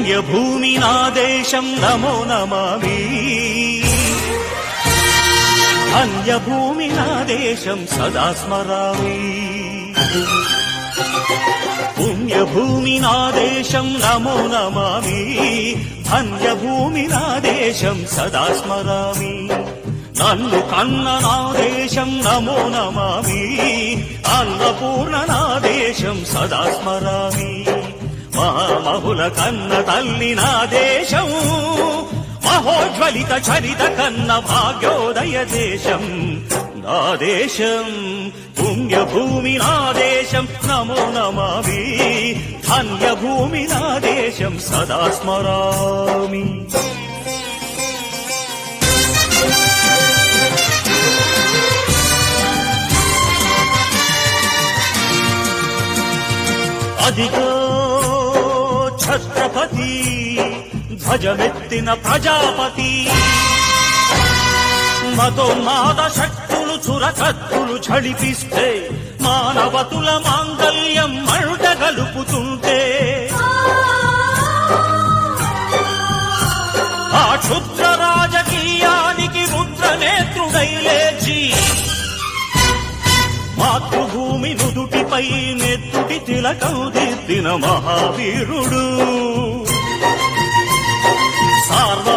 పుణ్యభూమి నా దేశం నమో నమామి ధన్యభూమి నా దేశం సదా స్మరామి పుణ్యభూమి నా దేశం నమో నమామి ధన్యభూమి నా దేశం సదా స్మరామి నన్ను కన్న నా దేశం నమో నమామి అన్నపూర్ణ నా దేశం సదా స్మరామి మహామహుల కన్న తల్లి నా దేశం మహోజ్వలిత చరిత కన్న భాగ్యోదయ దేశం నా దేశం పుణ్యభూమి నా దేశం నమో నమామి ధన్యభూమి నా దేశం సదా స్మరామి అదిగో ఛత్రపతి ధ్వజమెత్తిన ప్రజాపతి మతోన్మాద శక్తులు చురకత్తులు ఝడిపిస్తే మానవతుల మాంగల్యం మంట గలుపుతుంటే ఆ క్షుద్ర రాజకీయానికి రుద్రనేత్రుడై లేచి మాతృభూమి నుదుటిపై నెత్తుటి తిలకం దిద్దిన మహావీరుడు సార్వ